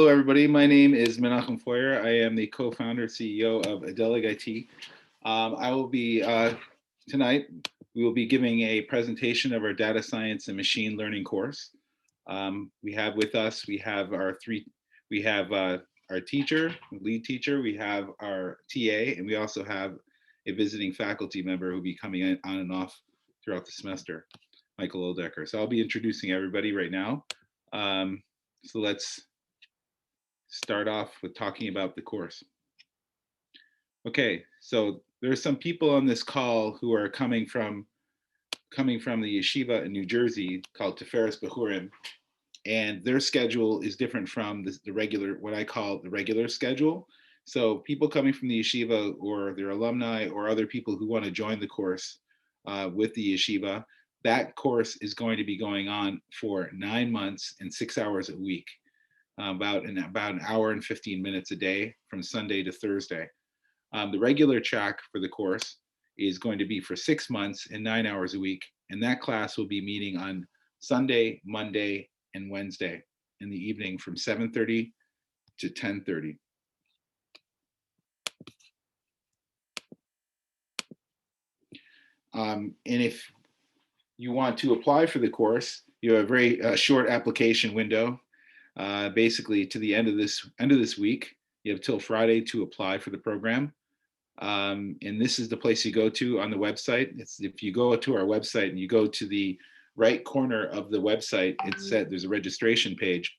Hello, everybody. My name is Menachem Foyer. I am the co-founder, CEO of Adaleg IT. I will be, tonight, we will be giving a presentation of our data science and machine learning course. We have with us, we have our teacher, lead teacher, we have our TA, and we also have a visiting faculty member who will be coming on and off throughout the semester, Michael Oldaker. So I'll be introducing everybody right now. So let's start off with talking about the course. Okay, so there are some people on this call who are coming from the yeshiva in New Jersey called Tiferes Bechurim, and their schedule is different from the regular, what I call the regular schedule. So people coming from the yeshiva or their alumni or other people who want to join the course with the yeshiva, that course is going to be going on for 9 months and 6 hours a week. About an hour and 15 minutes a day from Sunday to Thursday. The regular track for the course is going to be for 6 months and 9 hours a week. And that class will be meeting on Sunday, Monday, and Wednesday in the evening from 7:30 to 10:30. And if you want to apply for the course, you have a very short application window. Basically to the end of this week. You have till Friday to apply for the program. And this is the place you go to on the website. If you go to our website and you go to the right corner of the website, there's a registration page.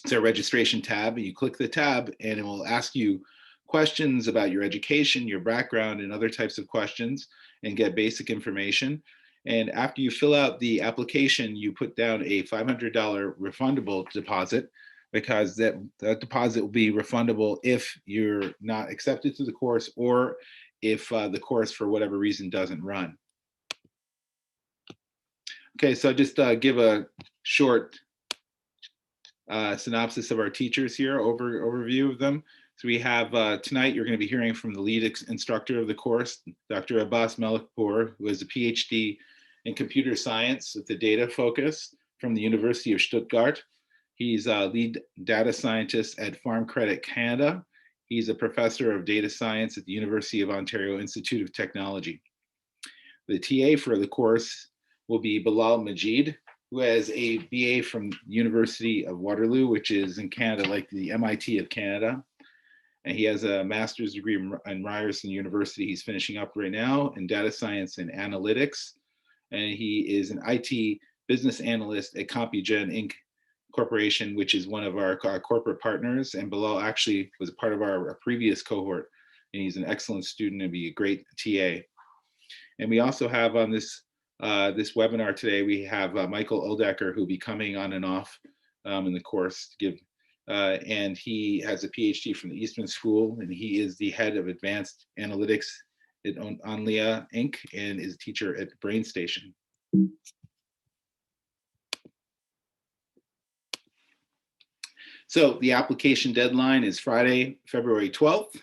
It's a registration tab. You click the tab and it will ask you questions about your education, your background, and other types of questions and get basic information. And after you fill out the application, you put down a $500 refundable deposit because that deposit will be refundable if you're not accepted to the course or if the course for whatever reason doesn't run. Okay, so just give a short synopsis of our teachers here, overview of them. So we have tonight, you're going to be hearing from the lead instructor of the course, Dr. Abbas Malekpour, who has a PhD in computer science with the data focus from the University of Stuttgart. He's a lead data scientist at Farm Credit Canada. He's a professor of data science at the University of Ontario Institute of Technology. The TA for the course will be Bilal Majeed, who has a BA from the University of Waterloo, which is in Canada, like the MIT of Canada. And he has a master's degree in Ryerson University. He's finishing up right now in data science and analytics. And he is an IT business analyst at Compugen Inc. Corporation, which is one of our corporate partners. And Bilal actually was part of our previous cohort. And he's an excellent student and be a great TA. And we also have on this webinar today, we have Michael Oldaker, who will be coming on and off in the course to give. And he has a PhD from the Eastman School, and he is the head of advanced analytics at Onlia Inc. and is a teacher at BrainStation. So the application deadline is Friday, February 12th.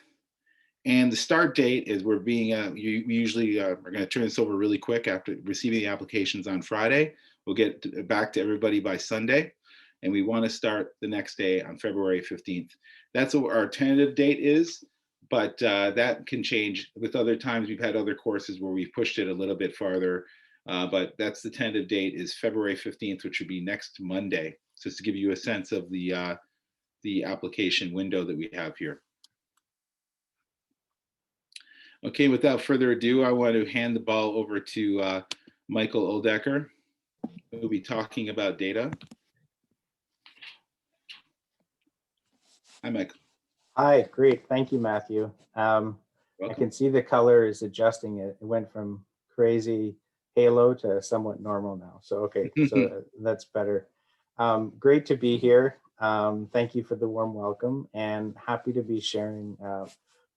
And the start date is we usually are going to turn this over really quick after receiving the applications on Friday. We'll get back to everybody by Sunday. And we want to start the next day on February 15th. That's what our tentative date is, but that can change. With other times, we've had other courses where we've pushed it a little bit farther, but that's the tentative date is February 15th, which would be next Monday. So just to give you a sense of the application window that we have here. Okay, without further ado, I want to hand the ball over to Michael Oldaker, who will be talking about data. Hi, Michael. Hi, great. Thank you, Matthew. I can see the color is adjusting. It went from crazy halo to somewhat normal now. So, okay, so that's better. Great to be here. Thank you for the warm welcome and happy to be sharing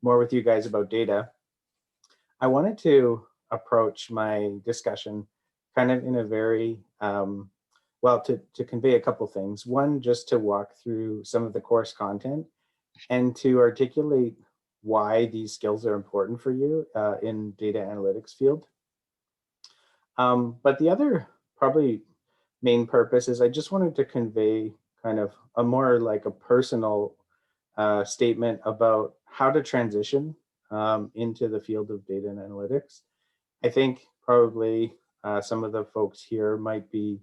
more with you guys about data. I wanted to approach my discussion kind of in a very, well, to convey a couple things. One, just to walk through some of the course content and to articulate why these skills are important for you in data analytics field. But the other probably main purpose is I just wanted to convey kind of a more like a personal statement about how to transition into the field of data and analytics. I think probably some of the folks here might be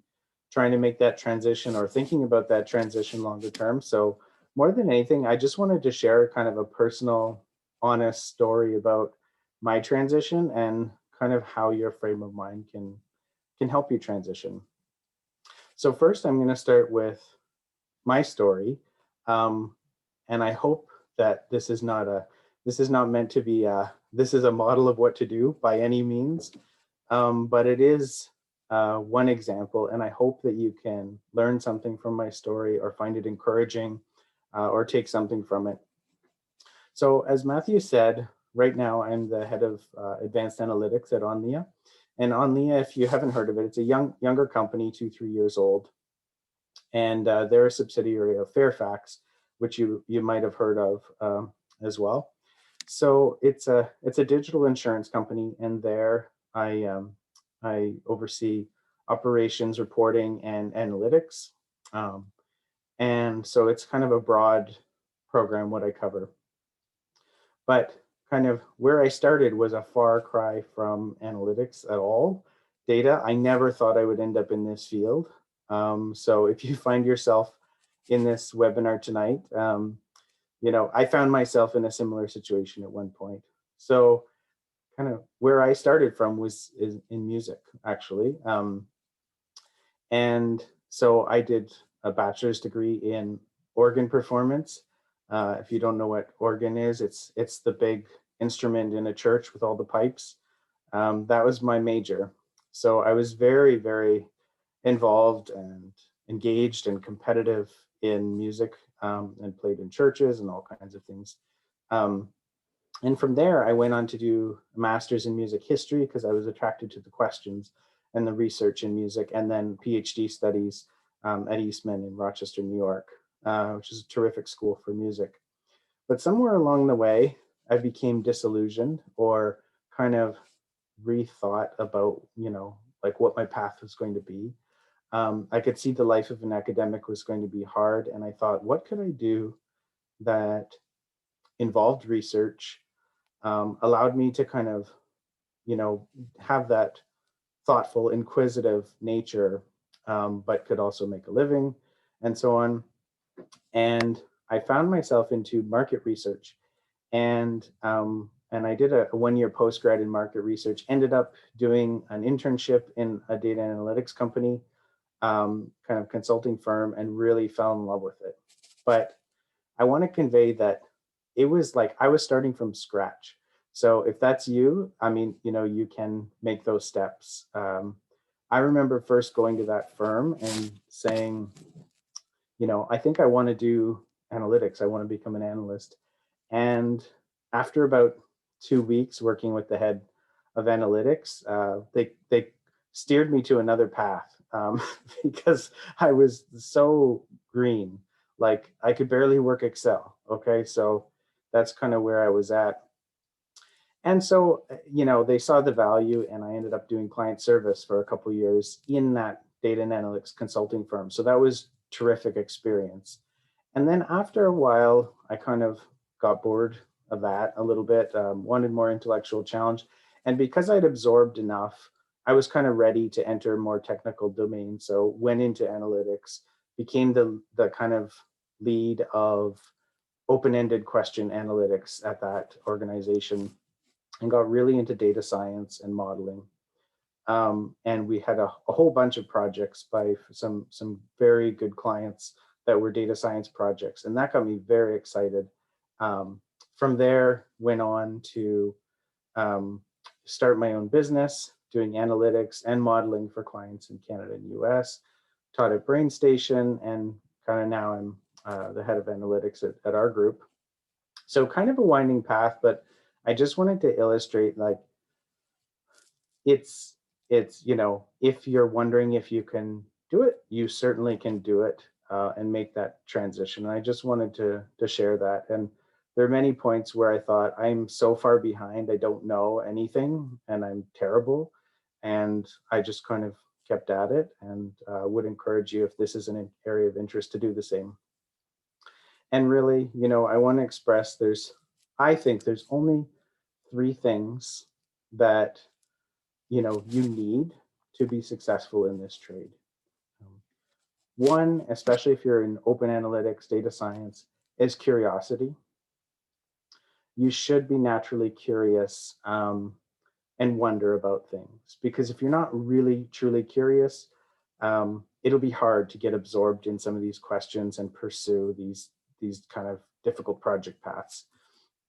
trying to make that transition or thinking about that transition longer term. So more than anything, I just wanted to share kind of a personal, honest story about my transition and kind of how your frame of mind can help you transition. So first, I'm going to start with my story, and I hope that this is not meant to be this is a model of what to do by any means, but it is one example, and I hope that you can learn something from my story or find it encouraging or take something from it. So as Matthew said, right now I'm the head of advanced analytics at Onlia. And Onlia, if you haven't heard of it, it's a younger company, 2-3 years old. And they're a subsidiary of Fairfax, which you might have heard of as well. So it's a digital insurance company, and there I oversee operations, reporting, and analytics. And so it's kind of a broad program what I cover. But kind of where I started was a far cry from analytics at all. Data, I never thought I would end up in this field. So if you find yourself in this webinar tonight, you know, I found myself in a similar situation at one point. So kind of where I started from is in music, actually. And so I did a bachelor's degree in organ performance. If you don't know what organ is, it's the big instrument in a church with all the pipes. That was my major. So I was very, very involved and engaged and competitive in music, and played in churches and all kinds of things. And from there, I went on to do a master's in music history because I was attracted to the questions and the research in music, and then PhD studies at Eastman in Rochester, New York, which is a terrific school for music. But somewhere along the way, I became disillusioned or kind of rethought about, you know, like what my path was going to be. I could see the life of an academic was going to be hard, and I thought, what could I do that involved research, allowed me to kind of, you know, have that thoughtful, inquisitive nature, but could also make a living and so on. And I found myself into market research, and I did a 1-year postgrad in market research, ended up doing an internship in a data analytics company, kind of consulting firm, and really fell in love with it. But I want to convey that it was like I was starting from scratch. So if that's you, I mean, you know, you can make those steps. I remember first going to that firm and saying, you know, I think I want to do analytics. I want to become an analyst. And after about 2 weeks working with the head of analytics, they steered me to another path, because I was so green. Like I could barely work Excel. Okay, so that's kind of where I was at. And so, you know, they saw the value, and I ended up doing client service for a couple of years in that data and analytics consulting firm. So that was terrific experience. And then after a while, I kind of got bored of that a little bit, wanted more intellectual challenge. And because I'd absorbed enough, I was kind of ready to enter more technical domain. So went into analytics, became the kind of lead of open-ended question analytics at that organization, and got really into data science and modeling. And we had a whole bunch of projects by some very good clients that were data science projects, and that got me very excited. From there, went on to start my own business, doing analytics and modeling for clients in Canada and US, taught at BrainStation, and kind of now I'm the head of analytics at our group. So kind of a winding path, but I just wanted to illustrate, like, it's, you know, if you're wondering if you can do it, you certainly can do it, and make that transition. And I just wanted to share that. And there are many points where I thought, I'm so far behind, I don't know anything, and I'm terrible. And I just kind of kept at it, and would encourage you, if this is an area of interest, to do the same. And really, you know, I want to express I think there's only 3 things that, you know, you need to be successful in this trade. One, especially if you're in open analytics, data science, is curiosity. You should be naturally curious and wonder about things, because if you're not really truly curious, it'll be hard to get absorbed in some of these questions and pursue these kind of difficult project paths.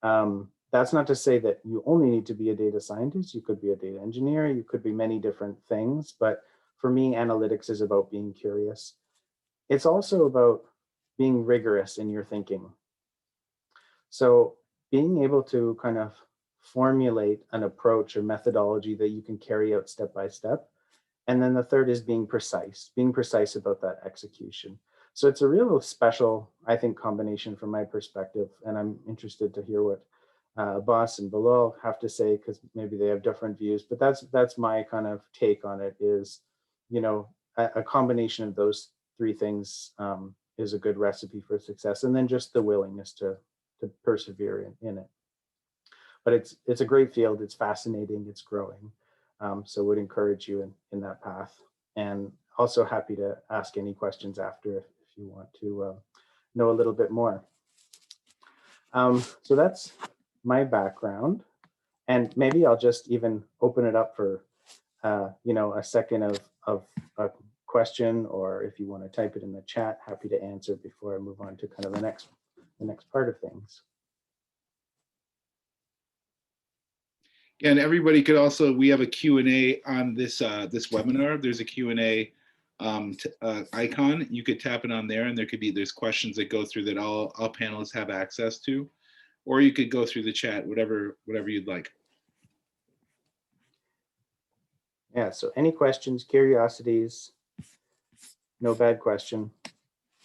That's not to say that you only need to be a data scientist. You could be a data engineer. You could be many different things. But for me, analytics is about being curious. It's also about being rigorous in your thinking. So being able to kind of formulate an approach or methodology that you can carry out step by step. And then the third is being precise about that execution. So it's a real special, I think, combination from my perspective. And I'm interested to hear what Abbas and Bilal have to say, because maybe they have different views. But that's my kind of take on it is, you know, a combination of those 3 things is a good recipe for success. And then just the willingness to persevere in it. But it's a great field. It's fascinating. It's growing. So would encourage you in that path. And also happy to ask any questions after if you want to know a little bit more. So that's my background. And maybe I'll just even open it up for you know, a second of a question, or if you want to type it in the chat, happy to answer before I move on to kind of the next part of things. And everybody could also, we have a Q&A on this this webinar. There's a Q&A icon. You could tap it on there, and there's questions that go through that all panelists have access to, or you could go through the chat, whatever you'd like. Yeah, so any questions, curiosities, no bad question.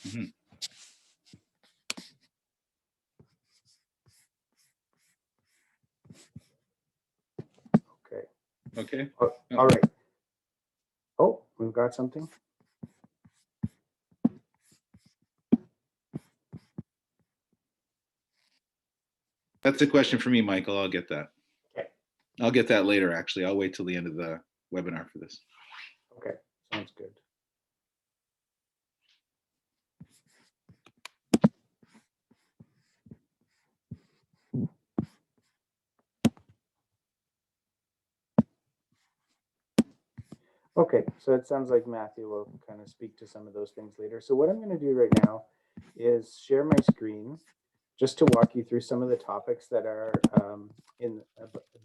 Mm-hmm. Okay. All right. Oh, we've got something. That's a question for me, Michael. I'll get that. Okay. I'll get that later, actually. I'll wait till the end of the webinar for this. Okay, sounds good. Okay, so it sounds like Matthew will kind of speak to some of those things later. So what I'm going to do right now is share my screen just to walk you through some of the topics that are in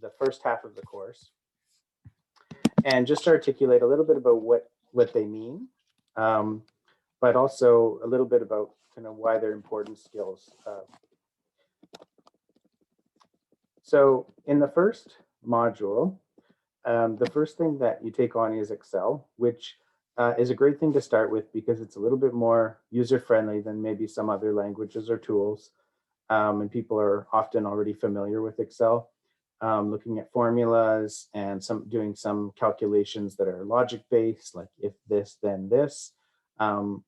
the first half of the course, and just articulate a little bit about what they mean, but also a little bit about kind of why they're important skills. So in the first module, the first thing that you take on is Excel, which is a great thing to start with because it's a little bit more user-friendly than maybe some other languages or tools. And people are often already familiar with Excel, looking at formulas and doing some calculations that are logic-based, like if this, then this.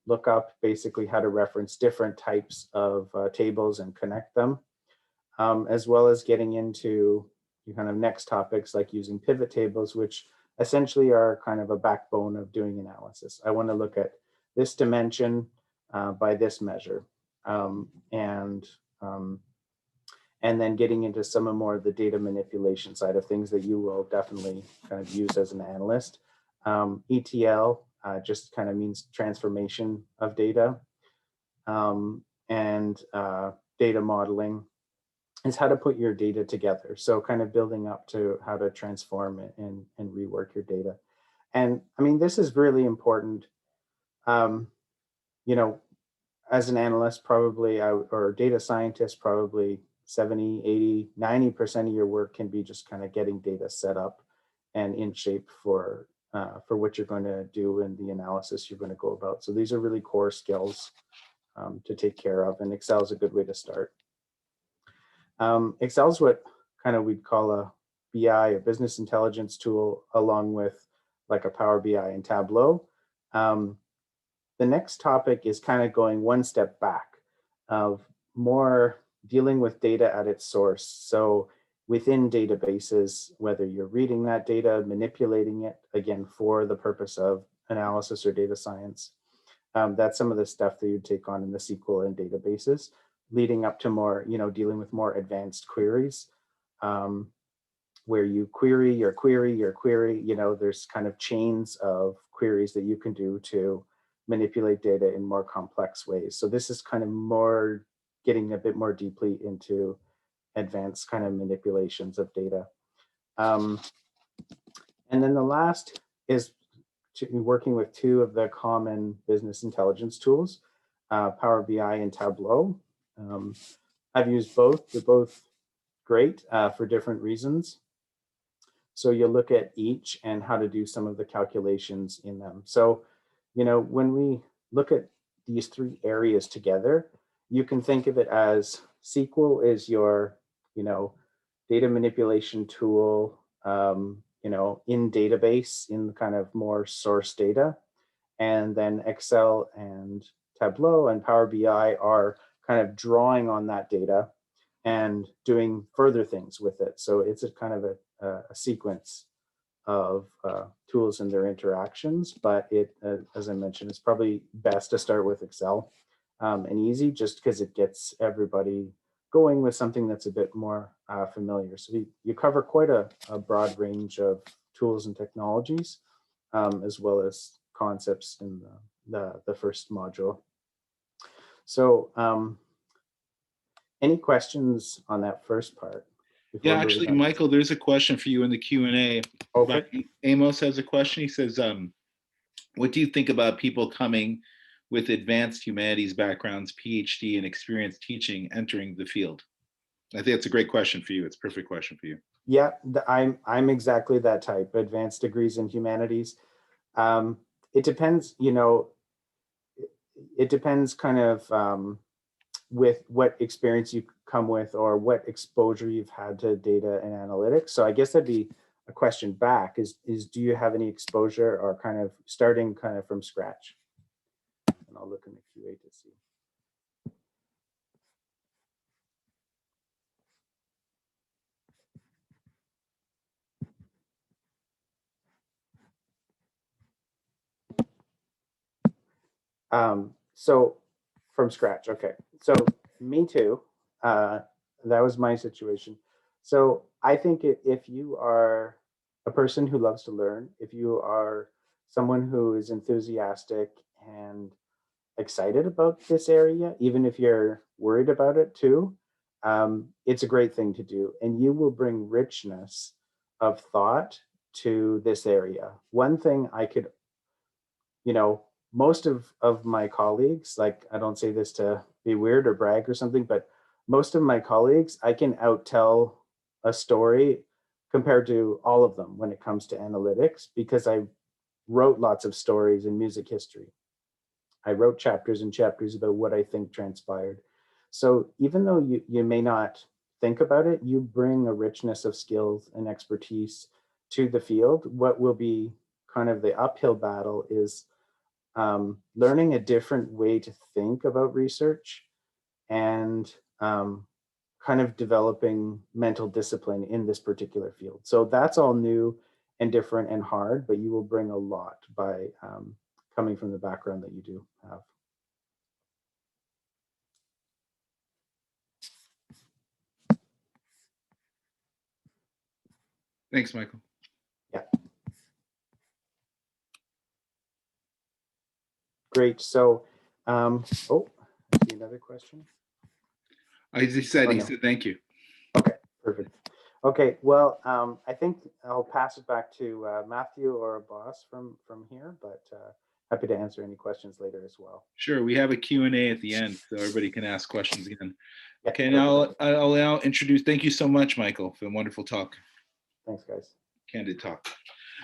Look up basically how to reference different types of tables and connect them, as well as getting into kind of next topics like using pivot tables, which essentially are kind of a backbone of doing analysis. I want to look at this dimension by this measure, and then getting into some more of the data manipulation side of things that you will definitely kind of use as an analyst. ETL just kind of means transformation of data, and data modeling is how to put your data together. So kind of building up to how to transform it and rework your data. And I mean, this is really important. You know, as an analyst, probably, or data scientist, probably 70, 80, 90% of your work can be just kind of getting data set up and in shape for what you're going to do and the analysis you're going to go about. So these are really core skills to take care of, and Excel is a good way to start. Excel is what kind of we'd call a BI, a business intelligence tool, along with like a Power BI and Tableau. The next topic is kind of going one step back of more dealing with data at its source. So within databases, whether you're reading that data, manipulating it, again, for the purpose of analysis or data science, that's some of the stuff that you'd take on in the SQL and databases, leading up to more, dealing with more advanced queries, where you query your query, your query, there's kind of chains of queries that you can do to manipulate data in more complex ways. So this is kind of more getting a bit more deeply into advanced kind of manipulations of data. And then the last is working with two of the common business intelligence tools, Power BI and Tableau. I've used both. They're both great for different reasons. So you'll look at each and how to do some of the calculations in them. So, when we look at these three areas together, you can think of it as SQL is your, data manipulation tool, in database, in kind of more source data. And then Excel and Tableau and Power BI are kind of drawing on that data and doing further things with it. So it's a kind of a sequence of tools and their interactions, but as I mentioned, it's probably best to start with Excel and easy, just because it gets everybody going with something that's a bit more familiar. So you cover quite a broad range of tools and technologies, as well as concepts in the first module. So any questions on that first part? Yeah, actually, Michael, there's a question for you in the Q&A. Okay. Amos has a question. He says, what do you think about people coming with advanced humanities backgrounds, PhD, and experience teaching entering the field? I think it's a great question for you. It's a perfect question for you. Yeah, I'm exactly that type, advanced degrees in humanities. It depends, it depends kind of with what experience you come with or what exposure you've had to data and analytics. So I guess that'd be a question back is do you have any exposure or kind of starting kind of from scratch? And I'll look in the QA to see. So from scratch, okay. So me too. That was my situation. So I think if you are a person who loves to learn, if you are someone who is enthusiastic and excited about this area, even if you're worried about it too, it's a great thing to do. And you will bring richness of thought to this area. One thing I could, most of my colleagues, like I don't say this to be weird or brag or something, but most of my colleagues, I can outtell a story compared to all of them when it comes to analytics, because I wrote lots of stories in music history. I wrote chapters and chapters about what I think transpired. So even though you may not think about it, you bring a richness of skills and expertise to the field. What will be kind of the uphill battle is learning a different way to think about research and kind of developing mental discipline in this particular field. So that's all new and different and hard, but you will bring a lot by coming from the background that you do have. Thanks, Michael. Yeah. Great. So, oh, I see another question. He said thank you. Okay, perfect. Okay, well, I think I'll pass it back to Matthew or Abbas from here, but happy to answer any questions later as well. Sure, we have a Q&A at the end, so everybody can ask questions again. Yeah, okay, now I'll now introduce, thank you so much, Michael, for a wonderful talk. Thanks, guys. Candid talk.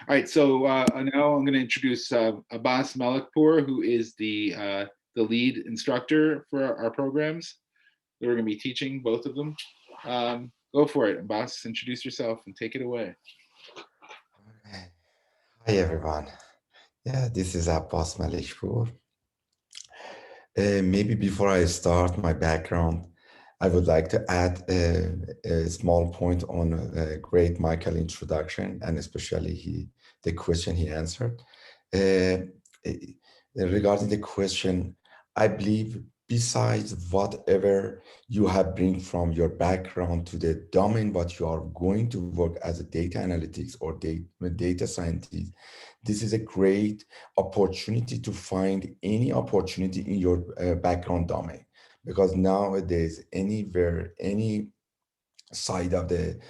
All right, so now I'm going to introduce Abbas Malekpour, who is the lead instructor for our programs. We're going to be teaching both of them. Go for it, Abbas. Introduce yourself and take it away. Okay. Hi everyone. Yeah, this is Abbas Malekpour. Maybe before I start my background, I would like to add a small point on great Michael introduction and especially the question he answered. Uh, eh, Regarding the question, I believe besides whatever you have bring from your background to the domain, what you are going to work as a data analytics or data scientist, this is a great opportunity to find any opportunity in your background domain, because nowadays anywhere, any side of the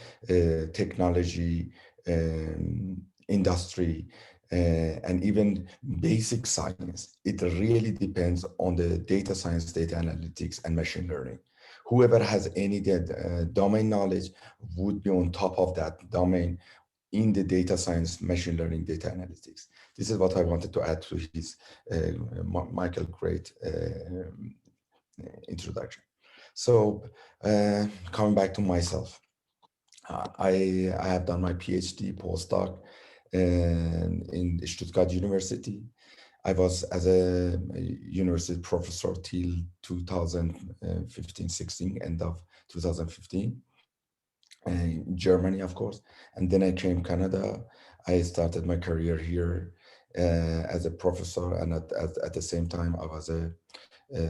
technology industry, and even basic science, it really depends on the data science, data analytics, and machine learning. Whoever has any domain knowledge would be on top of that domain in the data science, machine learning, data analytics. This is what I wanted to add to his Michael great introduction. So coming back to myself, I have done my PhD postdoc in Stuttgart University. I was as a university professor till 2015-16, end of 2015, in Germany, of course. And then I came Canada. I started my career here as a professor, and at the same time, I was a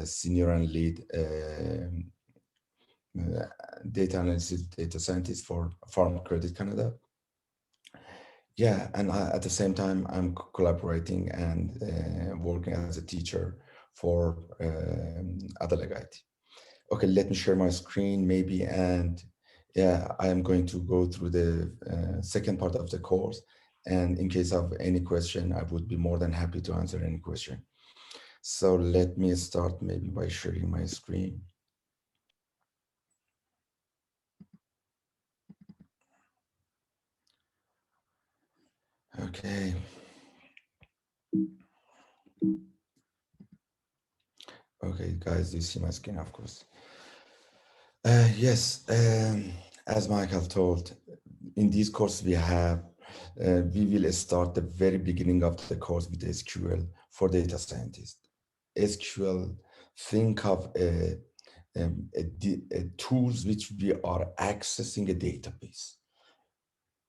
senior and lead uh, data analysis, data scientist for Farm Credit Canada. Yeah, and at the same time, I'm collaborating and working as a teacher for Adaleg IT. Okay, let me share my screen maybe, and yeah, I am going to go through the second part of the course. And in case of any question, I would be more than happy to answer any question. So let me start maybe by sharing my screen. Okay. Okay, guys, do you see my screen? Of course. Yes, as Michael told, in this course we will start the very beginning of the course with SQL for data scientists. SQL, think of a tools which we are accessing a database.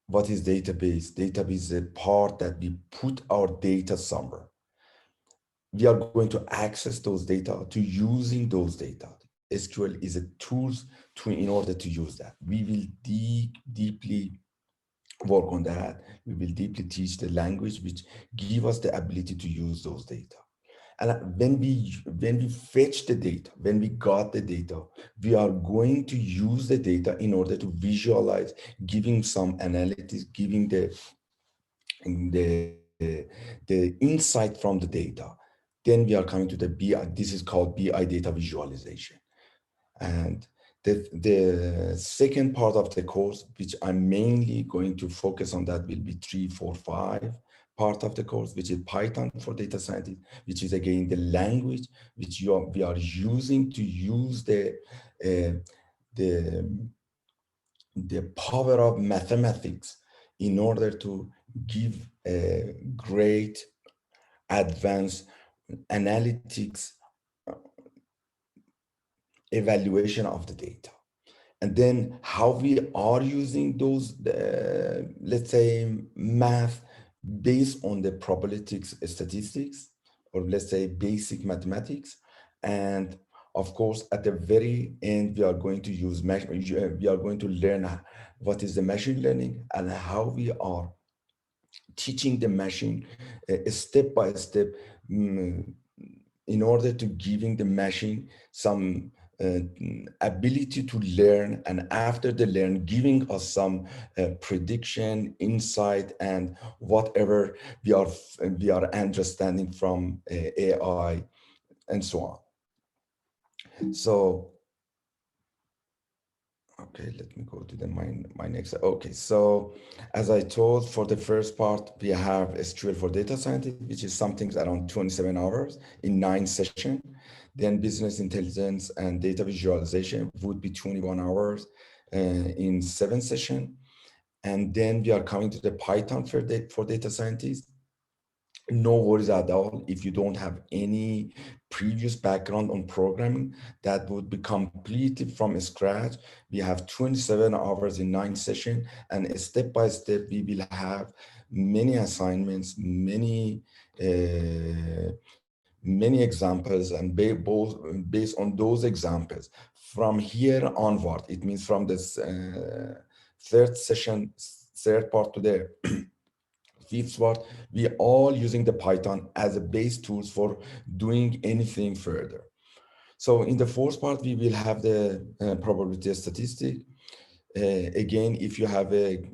What is database? Database is a part that we put our data somewhere. We are going to access those data to using those data. SQL is a tools to in order to use that. We will deeply work on that. We will deeply teach the language which give us the ability to use those data. And when we fetch the data, when we got the data, we are going to use the data in order to visualize, giving some analytics, giving the the insight from the data. Then we are coming to the BI. This is called BI data visualization. And the second part of the course, which I'm mainly going to focus on, that will be 3, 4, 5 part of the course, which is Python for data scientists, which is again the language which we are using to use uh, the the power of mathematics in order to give a great advanced analytics evaluation of the data. And then how we are using those, let's say, math based on the probabilities statistics, or let's say basic mathematics. And of course, at the very end, we are going to we are going to learn what is the machine learning and how we are teaching the machine step by step, mm, in order to giving the machine some ability to learn, and after the learn giving us some prediction, insight, and whatever we are understanding from AI and so on. So okay, let me go to my next. Okay, so as I told, for the first part, we have SQL for data scientist, which is something around 27 hours in 9 sessions. Then business intelligence and data visualization would be 21 hours in 7 sessions. And then we are coming to the Python for data scientists. No worries at all if you don't have any previous background on programming. That would be completely from scratch. We have 27 hours in 9 sessions, and step by step we will have many assignments, many examples, and based on those examples from here onward, it means from this third session, third part to the fifth part, we are all using the Python as a base tools for doing anything further. So in the fourth part, we will have the probability statistic. Again, if you have a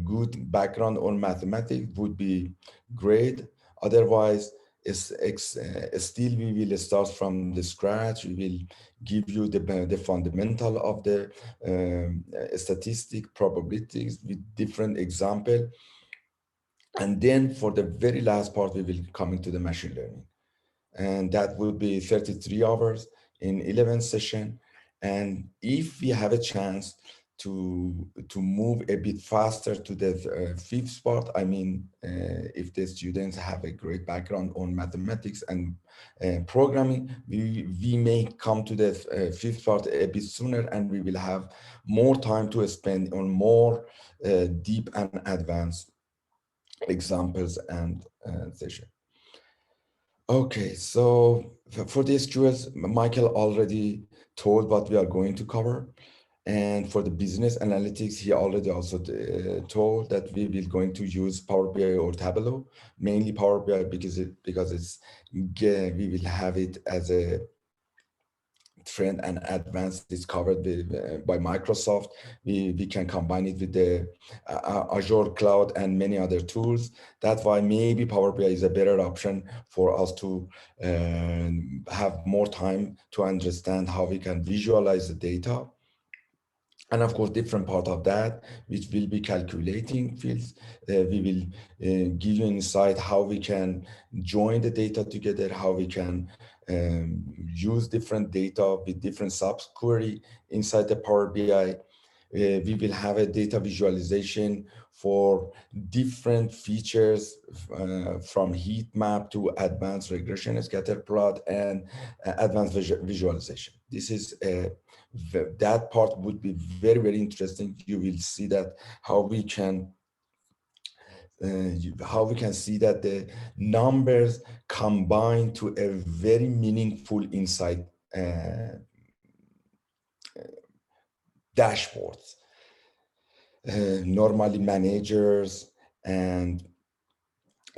good background on mathematics, would be great. Otherwise, still we will start from the scratch. We will give you the fundamental of the statistic probabilities with different example. And then for the very last part, we will come into the machine learning. And that will be 33 hours in 11 session. And if we have a chance to move a bit faster to the fifth part, I mean, if the students have a great background on mathematics and programming, we may come to the fifth part a bit sooner, and we will have more time to spend on more deep and advanced examples and session. Okay, so for the SQLs, Michael already told what we are going to cover. And for the business analytics, he already also told that we will going to use Power BI or Tableau, mainly Power BI because we will have it as a trend and advanced. It's covered by Microsoft. We can combine it with the Azure cloud and many other tools. That's why maybe Power BI is a better option for us to have more time to understand how we can visualize the data. And of course, different part of that, which will be calculating fields. We will give you insight how we can join the data together, how we can use different data with different subquery inside the Power BI. We will have a data visualization for different features from heat map to advanced regression scatter plot and advanced visualization. This is that part would be very, very interesting. You will see that how we can see that the numbers combine to a very meaningful insight dashboards. Normally managers and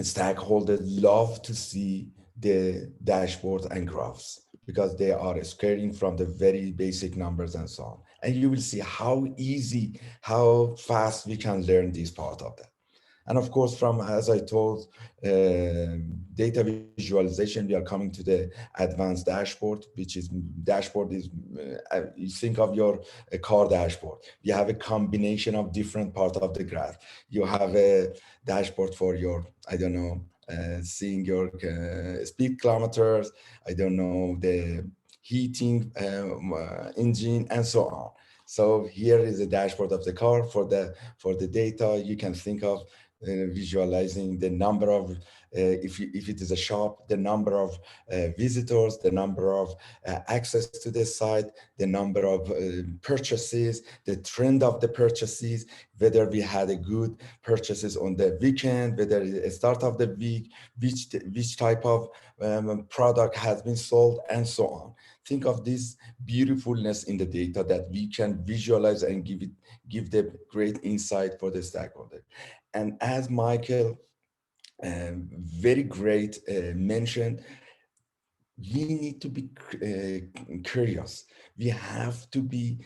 stakeholders love to see the dashboards and graphs because they are scaling from the very basic numbers and so on. And you will see how easy, how fast we can learn this part of that. And of course, from, as I told, data visualization, we are coming to the advanced dashboard, which is you think of your car dashboard. You have a combination of different parts of the graph. You have a dashboard for your, I don't know, seeing your speed kilometers, I don't know, the heating engine, and so on. So here is the dashboard of the car for the data. You can think of visualizing the number of, if it is a shop, the number of visitors, the number of access to the site, the number of purchases, the trend of the purchases, whether we had a good purchases on the weekend, whether it's start of the week, which type of product has been sold, and so on. Think of this beautifulness in the data that we can visualize and give the great insight for the stakeholder. And as Michael very great mentioned, we need to be curious. We have to be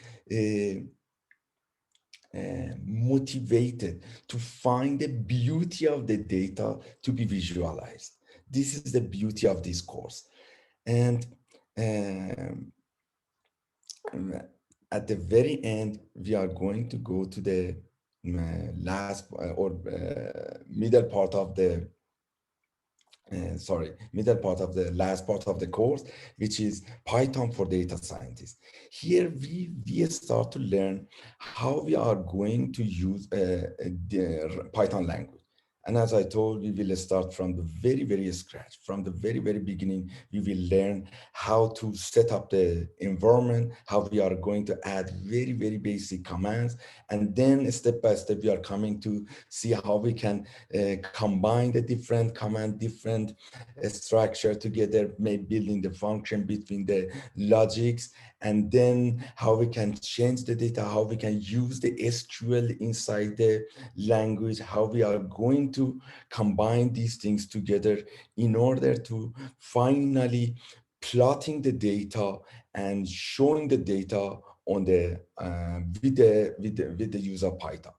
motivated to find the beauty of the data to be visualized. This is the beauty of this course. And at the very end, we are going to go to the last or middle part of the middle part of the last part of the course, which is Python for data scientists. Here we start to learn how we are going to use the Python language. And as I told, we will start from the very scratch. From the very beginning, we will learn how to set up the environment, how we are going to add very basic commands. And then step by step, we are coming to see how we can combine the different command, different structure together, maybe building the function between the logics, and then how we can change the data, how we can use the SQL inside the language, how we are going to combine these things together in order to finally plotting the data and showing the data on the with the use of Python.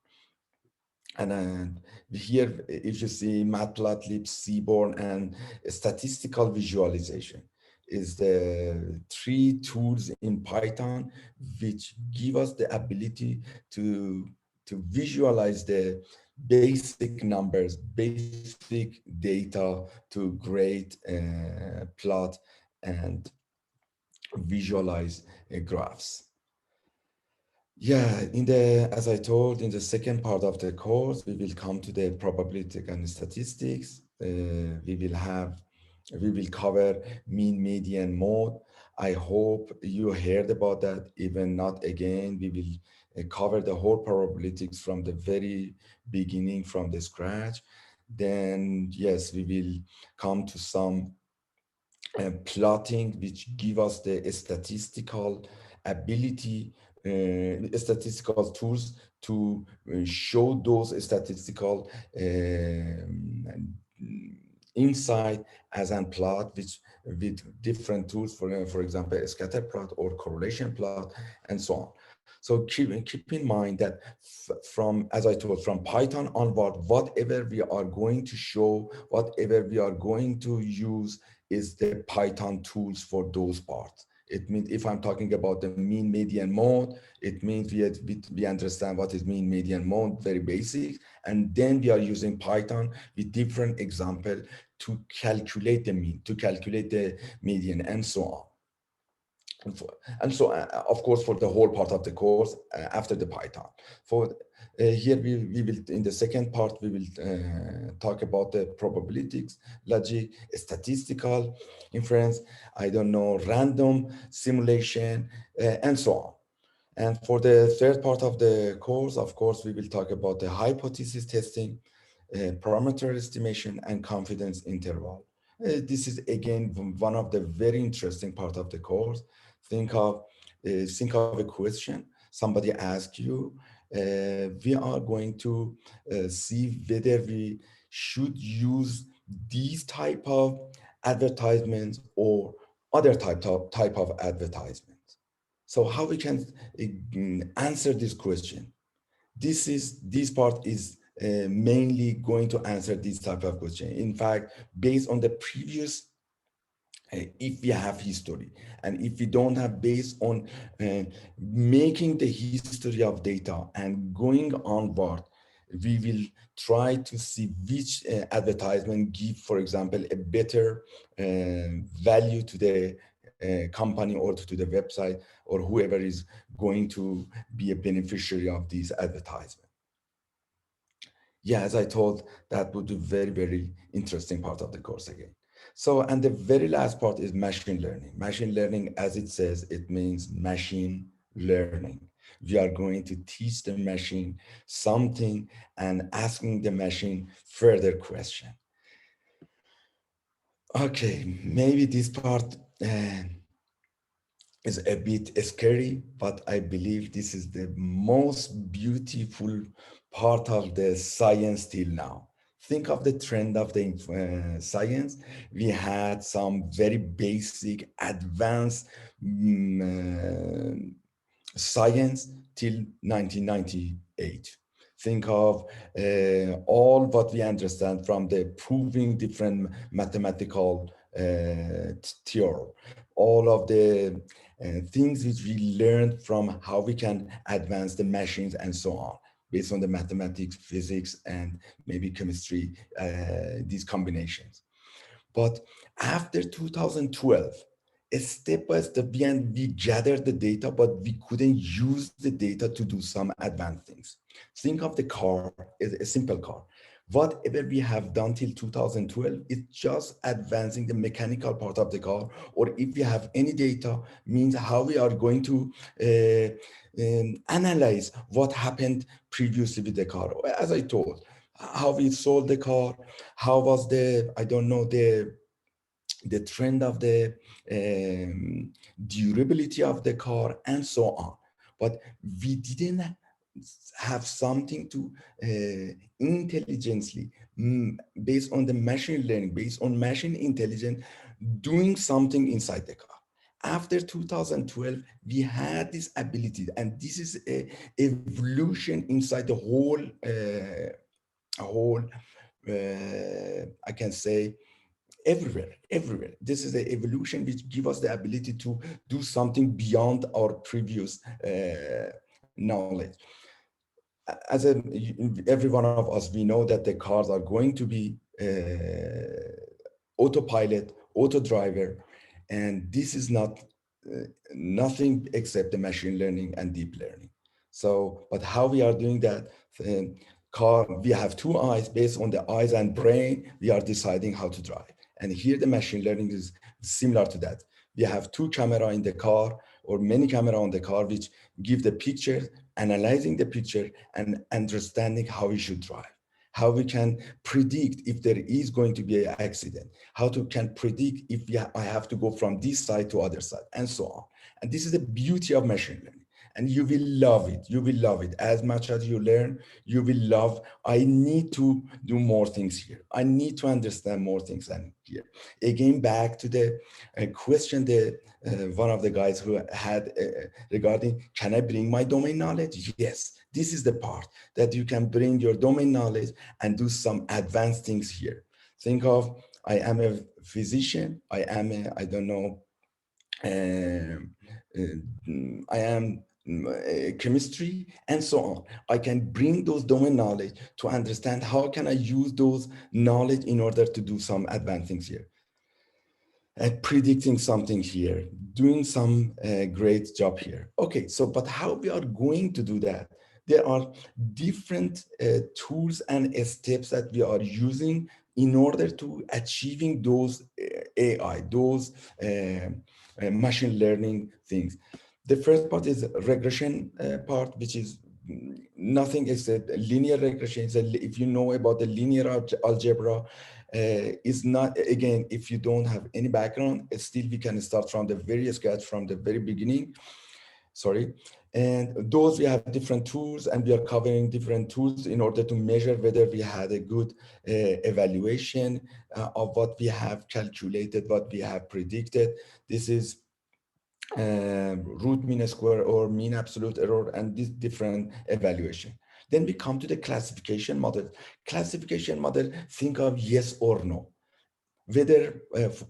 And here, if you see Matplotlib, Seaborn, and statistical visualization is the three tools in Python which give us the ability to visualize the basic numbers, basic data to great plot and visualize graphs. Yeah, as I told, in the second part of the course, we will come to the probability and statistics. We will cover mean, median, mode. I hope you heard about that. Even not again, we will cover the whole probabilitics from the very beginning, from the scratch. Then, yes, we will come to some plotting, which give us the statistical ability, statistical tools to show those statistical insight as an plot, which with different tools, for example, a scatter plot or correlation plot, and so on. So keep in mind that from, as I told, from Python onward, whatever we are going to show, whatever we are going to use is the Python tools for those parts. It means if I'm talking about the mean, median, mode, it means we understand what is mean, median, mode, very basic. And then we are using Python with different example to calculate the mean, to calculate the median, and so on. And so, of course, for the whole part of the course after the Python. For here, we will, in the second part, we will talk about the probabilities, logic, statistical inference, I don't know, random simulation, and so on. And for the third part of the course, of course, we will talk about the hypothesis testing, parameter estimation, and confidence interval. This is again one of the very interesting part of the course. Think of a question somebody asks you. We are going to see whether we should use these type of advertisements or other type of advertisements. So how we can answer this question? This part is mainly going to answer this type of question. In fact, based on the previous, if we have history, and if we don't have, based on making the history of data and going onward, we will try to see which advertisement give, for example, a better value to the company or to the website or whoever is going to be a beneficiary of these advertisements. Yeah, as I told, that would be very interesting part of the course again. So, and the very last part is machine learning. Machine learning, as it says, it means machine learning. We are going to teach the machine something and asking the machine further question. Okay, maybe this part is a bit scary, but I believe this is the most beautiful part of the science till now. Think of the trend of the science. We had some very basic, advanced science till 1998. Think of all what we understand from the proving different mathematical theory, all of the things which we learned from how we can advance the machines and so on, based on the mathematics, physics, and maybe chemistry, these combinations. But after 2012, step by step, we gathered the data, but we couldn't use the data to do some advanced things. Think of the car as a simple car. Whatever we have done till 2012 is just advancing the mechanical part of the car, or if we have any data, means how we are going to analyze what happened previously with the car. As I told, how we sold the car, how was the, I don't know, the trend of the durability of the car, and so on. But we didn't have something to intelligently, based on the machine learning, based on machine intelligence, doing something inside the car. After 2012, we had this ability, and this is a evolution inside the whole, I can say, everywhere. This is the evolution which give us the ability to do something beyond our previous knowledge. As every one of us, we know that the cars are going to be autopilot, auto driver, and this is not nothing except the machine learning and deep learning. So, but how we are doing that? Car, we have two eyes. Based on the eyes and brain, we are deciding how to drive. And here the machine learning is similar to that. We have two cameras in the car, or many cameras on the car, which give the picture, analyzing the picture and understanding how we should drive, how we can predict if there is going to be an accident, how to can predict if I have to go from this side to other side, and so on. And this is the beauty of machine learning. And you will love it. You will love it. As much as you learn, you will love, I need to do more things here. I need to understand more things than here. Again, back to the question that one of the guys who had regarding, can I bring my domain knowledge? Yes, this is the part that you can bring your domain knowledge and do some advanced things here. Think of, I am a physician. I am a, I don't know, I am chemistry, and so on. I can bring those domain knowledge to understand how can I use those knowledge in order to do some advanced things here. Predicting something here, doing some great job here. Okay, so but how we are going to do that? There are different tools and steps that we are using in order to achieving those AI, those machine learning things. The first part is regression part, which is nothing except linear regression. If you know about the linear algebra, is not, again, if you don't have any background, still we can start from the very scratch, from the very beginning. Sorry. And those, we have different tools, and we are covering different tools in order to measure whether we had a good evaluation of what we have calculated, what we have predicted. This is root mean square or mean absolute error, and this different evaluation. Then we come to the classification model. Classification model, think of yes or no. Whether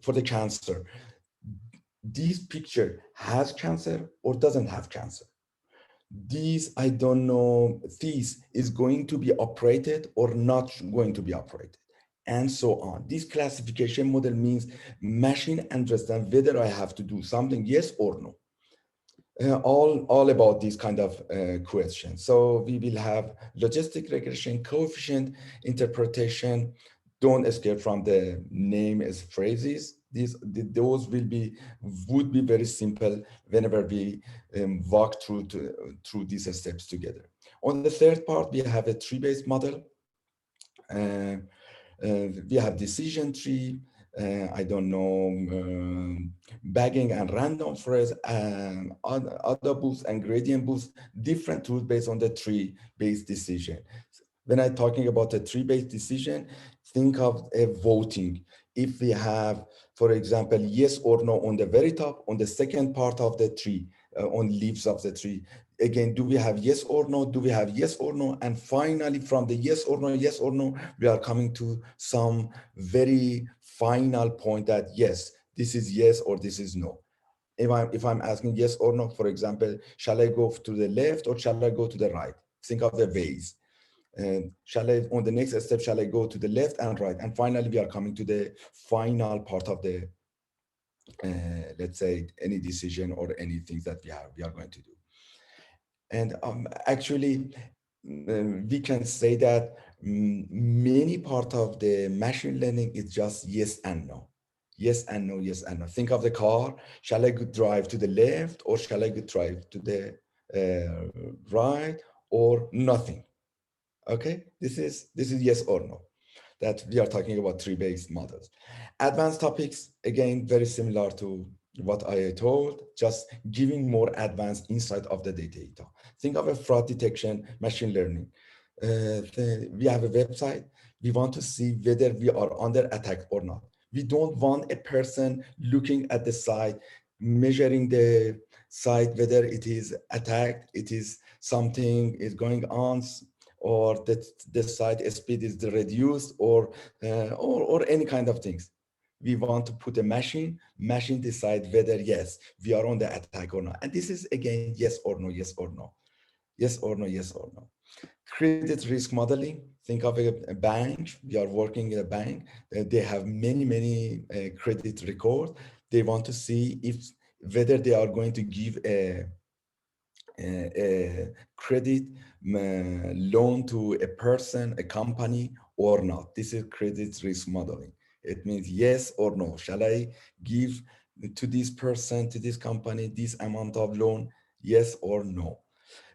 for the cancer, this picture has cancer or doesn't have cancer. This, I don't know, this is going to be operated or not going to be operated, and so on. This classification model means machine understand whether I have to do something, yes or no. All about these kind of questions. So we will have logistic regression, coefficient interpretation. Don't escape from the name as phrases. Those would be very simple whenever we walk through these steps together. On the third part, we have a tree-based model. We have decision tree, I don't know, bagging and random forest, other boosts and gradient boosts, different tools based on the tree-based decision. When I'm talking about a tree-based decision, think of a voting. If we have, for example, yes or no on the very top, on the second part of the tree, on leaves of the tree, again, do we have yes or no? Do we have yes or no? And finally, from the yes or no, we are coming to some very final point that yes, this is yes or this is no. If I'm asking yes or no, for example, shall I go to the left or shall I go to the right? Think of the ways. Shall I, on the next step, shall I go to the left and right? And finally, we are coming to the final part of the, let's say, any decision or anything that we are going to do. And actually, we can say that many part of the machine learning is just yes and no. Yes and no, yes and no. Think of the car. Shall I go drive to the left or shall I go drive to the right or nothing? Okay, this is yes or no. That we are talking about tree-based models. Advanced topics, again, very similar to what I told, just giving more advanced insight of the data. Think of a fraud detection, machine learning. We have a website. We want to see whether we are under attack or not. We don't want a person looking at the site, measuring the site, whether it is attacked, it is something is going on, or that the site speed is reduced, or any kind of things. We want to put a machine decide whether yes, we are on the attack or not. And this is again yes or no, yes or no, yes or no, yes or no. Credit risk modeling. Think of a bank. We are working in a bank. They have many credit records. They want to see if whether they are going to give a credit loan to a person, a company, or not. This is credit risk modeling. It means yes or no. Shall I give to this person, to this company, this amount of loan? Yes or no.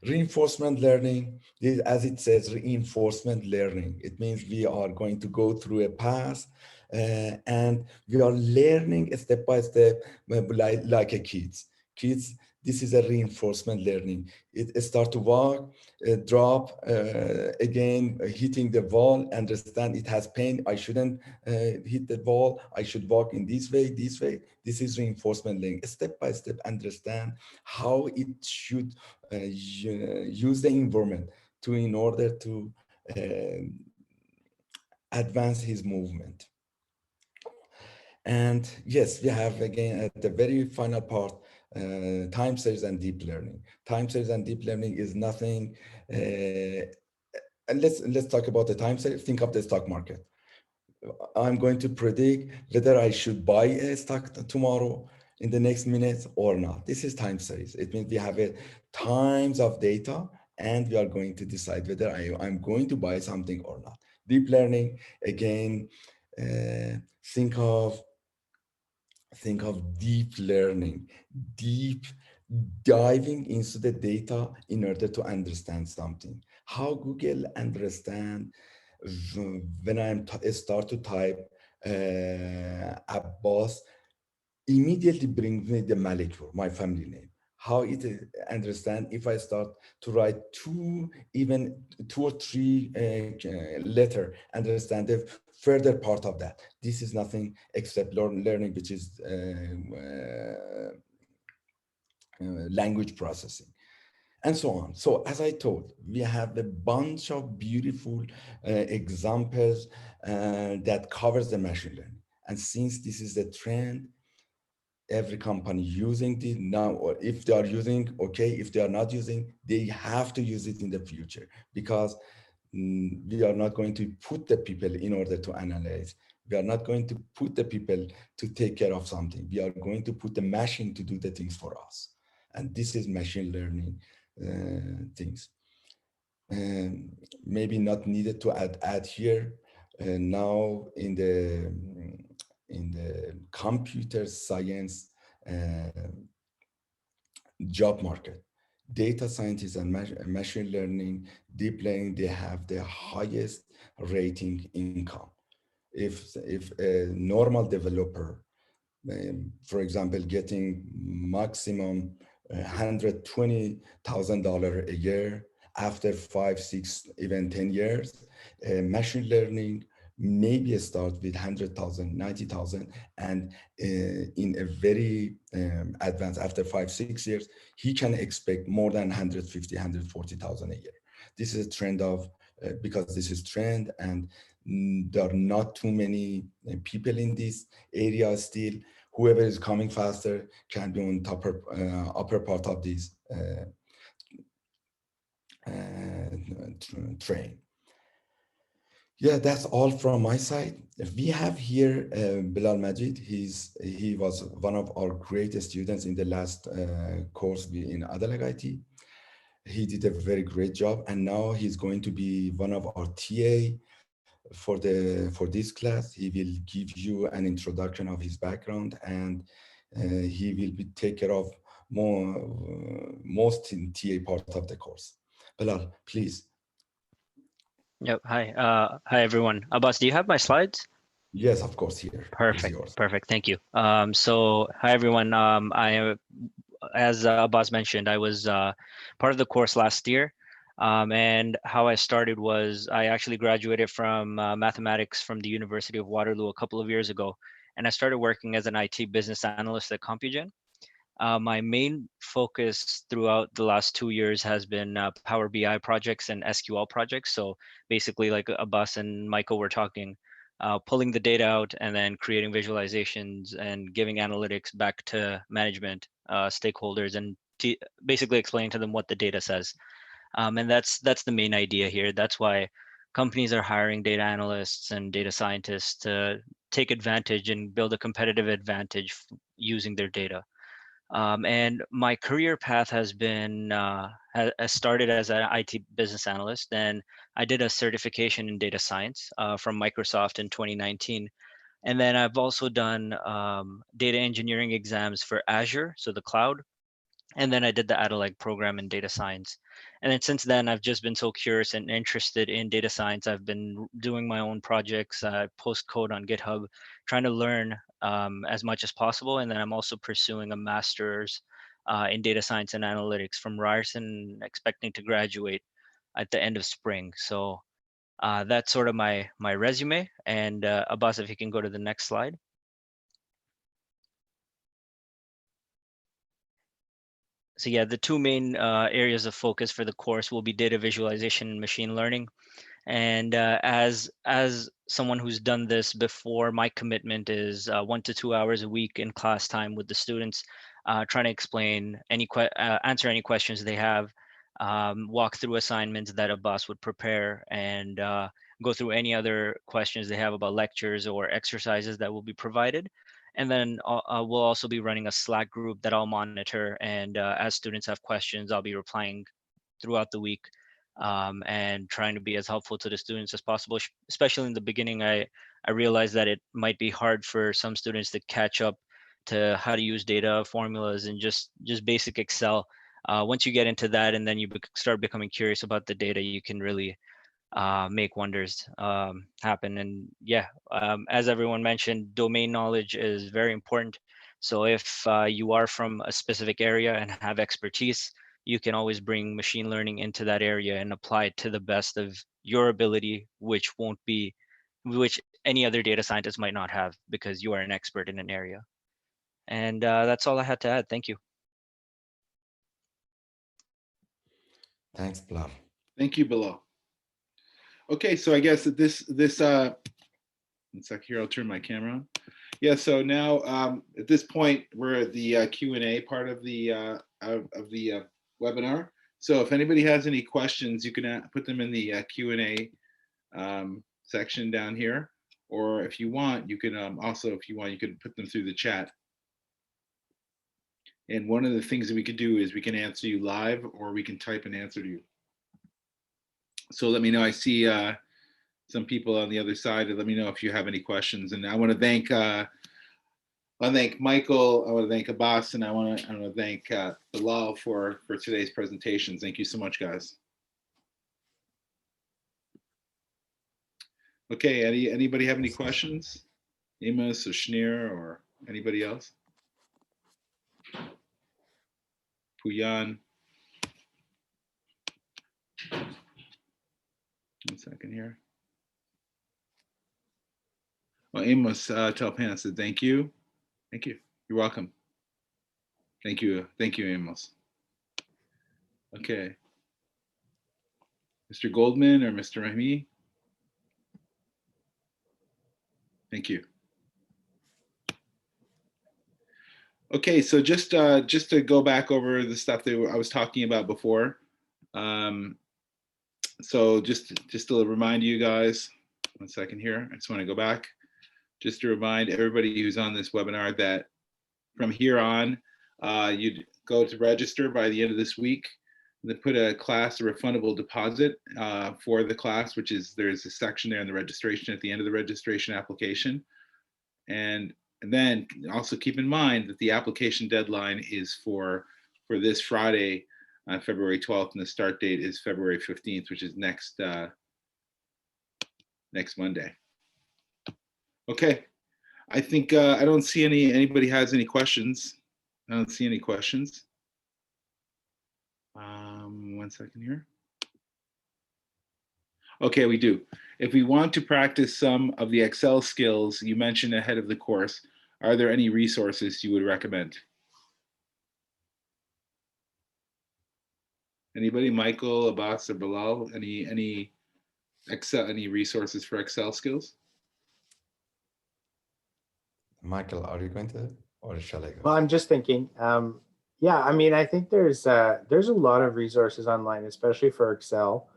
Reinforcement learning, as it says, reinforcement learning. It means we are going to go through a path and we are learning step by step, like a kids. Kids, this is a reinforcement learning. It start to walk, drop, again, hitting the wall, understand it has pain. I shouldn't hit the wall. I should walk in this way, this way. This is reinforcement learning. Step by step, understand how it should use the environment to in order to advance his movement. And yes, we have again at the very final part, time series and deep learning. Time series and deep learning is nothing. And let's talk about the time series. Think of the stock market. I'm going to predict whether I should buy a stock tomorrow in the next minute or not. This is time series. It means we have a times of data and we are going to decide whether I'm going to buy something or not. Deep learning, again, uh, think of deep learning, deep diving into the data in order to understand something. How Google understand when I start to type Abbas, immediately brings me the Malekpour, my family name. How it understand if I start to write even two or three letter, understand the further part of that. This is nothing except learning, which is language processing, and so on. So as I told, we have a bunch of beautiful examples that covers the machine learning. And since this is a trend, every company using it now, or if they are using, okay, if they are not using, they have to use it in the future, because we are not going to put the people in order to analyze. We are not going to put the people to take care of something. We are going to put the machine to do the things for us. And this is machine learning things. Maybe not needed to add here. Now in the computer science job market, data scientists and machine learning, deep learning, they have the highest rating income. If a normal developer, for example, getting maximum $120,000 a year, after 5, 6, even 10 years, machine learning maybe start with 100,000, 90,000, and in a very advanced, after 5, 6 years, he can expect more than 150, 140,000 a year. This is a trend of, because this is trend, and there are not too many people in this area still. Whoever is coming faster can be on upper part of this train. Yeah, that's all from my side. We have here Bilal Majeed. He was one of our greatest students in the last course in Adaleg IT. He did a very great job, and now he's going to be one of our TA for this class. He will give you an introduction of his background, and he will take care of most in TA part of the course. Bilal, please. Yep. Hi. Hi, everyone. Abbas, do you have my slides? Yes, of course, here is Perfect. yours. Perfect. Thank you. So hi, everyone. As Abbas mentioned, I was part of the course last year. And how I started was I actually graduated from mathematics from the University of Waterloo a couple of years ago. And I started working as an IT business analyst at Compugen. My main focus throughout the last 2 years has been Power BI projects and SQL projects. So basically, like Abbas and Michael were talking, pulling the data out and then creating visualizations and giving analytics back to management, stakeholders, and basically explaining to them what the data says. And that's the main idea here. That's why companies are hiring data analysts and data scientists to take advantage and build a competitive advantage using their data. And my career path has been has started as an IT business analyst. Then I did a certification in data science from Microsoft in 2019. And then I've also done data engineering exams for Azure, so the cloud. And then I did the Adaleg program in data science. And then since then, I've just been so curious and interested in data science. I've been doing my own projects, post code on GitHub, trying to learn as much as possible. And then I'm also pursuing a master's in data science and analytics from Ryerson, expecting to graduate at the end of spring. So that's sort of my resume. And Abbas, if you can go to the next slide. So yeah, the two main areas of focus for the course will be data visualization and machine learning. And as someone who's done this before, my commitment is 1 to 2 hours a week in class time with the students, trying to explain answer any questions they have, walk through assignments that Abbas would prepare, and go through any other questions they have about lectures or exercises that will be provided. And then we'll also be running a Slack group that I'll monitor. And as students have questions, I'll be replying throughout the week, and trying to be as helpful to the students as possible. Especially in the beginning, I realized that it might be hard for some students to catch up to how to use data formulas and just basic Excel. Once you get into that, and then you start becoming curious about the data, you can really make wonders happen. And yeah, as everyone mentioned, domain knowledge is very important. So if you are from a specific area and have expertise, you can always bring machine learning into that area and apply it to the best of your ability, which any other data scientist might not have, because you are an expert in an area. And that's all I had to add. Thank you. Thanks, Bilal. Thank you, Bilal. Okay, so I guess that this one sec here, I'll turn my camera on. Yeah, so now at this point, we're at the Q&A part of the webinar. So if anybody has any questions, you can put them in the Q&A section down here. Or if you want, you can you can put them through the chat. And one of the things that we could do is we can answer you live, or we can type an answer to you. So let me know. I see some people on the other side. Let me know if you have any questions. And I want to thank Michael. I want to thank Abbas, and I want to thank Bilal for today's presentations. Thank you so much, guys. Okay, anybody have any questions? Amos or Schneer or anybody else? Puyan. 1 second here. Well, Amos Telpan said, thank you. Thank you. You're welcome. Thank you. Thank you, Amos. Okay. Mr. Goldman or Mr. Rahmi? Thank you. Okay, so just to go back over the stuff that I was talking about before. So just to remind you guys, One second here. I just want to go back just to remind everybody who's on this webinar that from here on, you'd go to register by the end of this week. They put a refundable deposit for the class, which is there's a section there in the registration at the end of the registration application. And then also keep in mind that the application deadline is for this Friday, February 12th, and the start date is February 15th, which is next Monday. Okay, I think I don't see anybody has any questions. I don't see any questions. One second here. Okay, we do. If we want to practice some of the Excel skills you mentioned ahead of the course, are there any resources you would recommend? Anybody? Michael, Abbas, or Bilal? Any resources for Excel skills? Michael, are you going to, or shall I go? Well, I'm just thinking. Yeah, I mean, I think there's a lot of resources online, especially for Excel.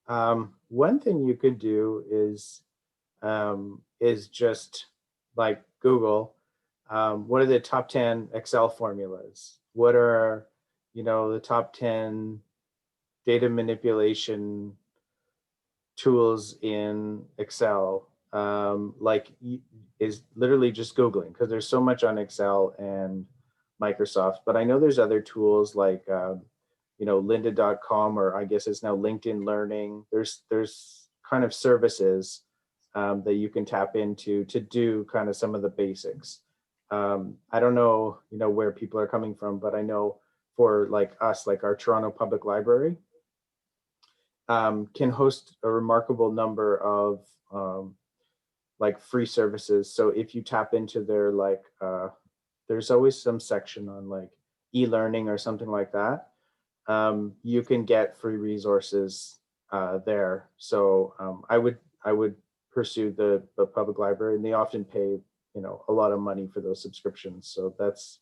One thing you could do is just like Google, what are the top 10 Excel formulas? What are, the top 10 data manipulation tools in Excel? Is literally just Googling, because there's so much on Excel and Microsoft, but I know there's other tools like lynda.com, or I guess it's now LinkedIn Learning. There's kind of services that you can tap into to do kind of some of the basics. I don't know, where people are coming from, but I know for like us, like our Toronto Public Library can host a remarkable number of like free services. So if you tap into their there's always some section on like e-learning or something like that. You can get free resources there. So I would pursue the public library, and they often pay a lot of money for those subscriptions. So that's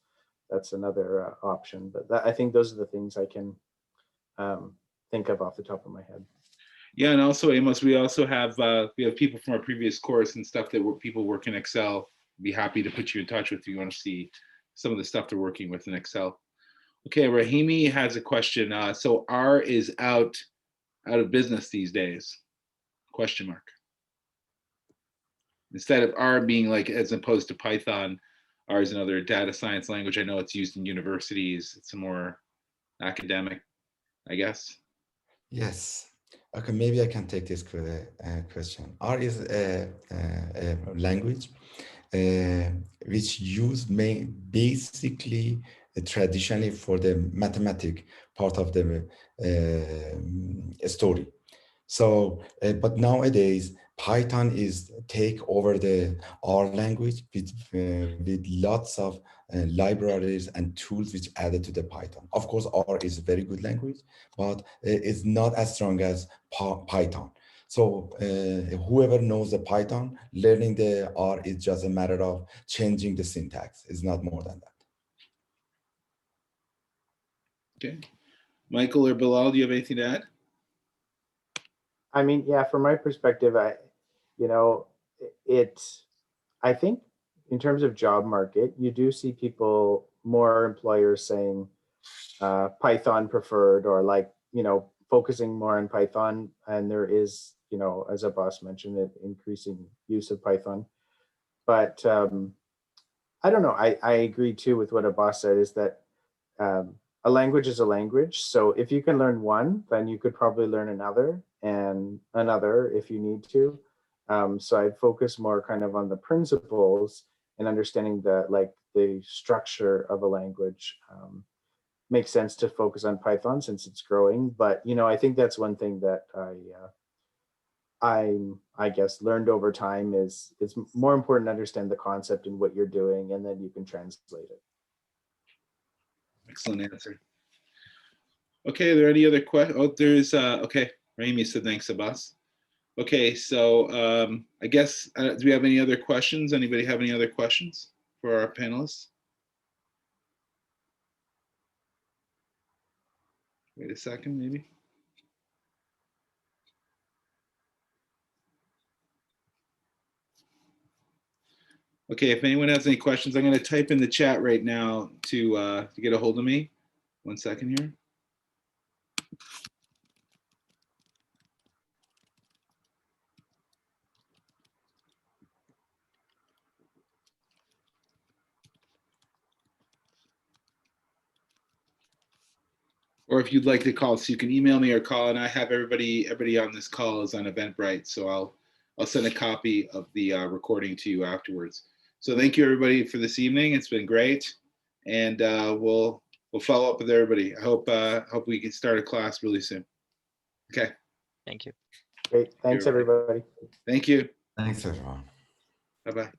another option. But I think those are the things I can think of off the top of my head. Yeah, and also Amos, we also have people from our previous course and stuff that people work in Excel. Be happy to put you in touch with if you want to see some of the stuff they're working with in Excel. Okay, Rahimi has a question. So R is out of business these days? Question mark. Instead of R being like, as opposed to Python, R is another data science language. I know it's used in universities. It's a more academic, I guess. Yes. Okay, maybe I can take this question. R is a language which used basically traditionally for the mathematic part of the story. So, but nowadays Python is take over the R language with lots of libraries and tools which added to the Python. Of course, R is a very good language, but it's not as strong as Python. So whoever knows the Python, learning the R is just a matter of changing the syntax. It's not more than that. Okay. Michael or Bilal, do you have anything to add? I mean, yeah, from my perspective, I think in terms of job market, you do see more employers saying Python preferred, or focusing more on Python. And there is, as Abbas mentioned, it increasing use of Python. But I don't know. I agree too with what Abbas said, is that a language is a language. So if you can learn one, then you could probably learn another and another if you need to. So I'd focus more kind of on the principles and understanding the structure of a language. Makes sense to focus on Python since it's growing, but I think that's one thing that I guess learned over time is it's more important to understand the concept and what you're doing, and then you can translate it. Excellent answer. Okay, are there any other questions? Oh, there's, okay, Rami said thanks, Abbas. Okay, so I guess, do we have any other questions? Anybody have any other questions for our panelists? Wait a second, maybe. Okay, if anyone has any questions, I'm going to type in the chat right now to get a hold of me. 1 second here. Or if you'd like to call, so you can email me or call, and I have everybody on this call is on Eventbrite, so I'll send a copy of the recording to you afterwards. So thank you everybody for this evening. It's been great, and we'll follow up with everybody. I hope we can start a class really soon. Okay. Thank you. Great. Thanks, everybody. Thank you. Thanks, everyone. Bye bye.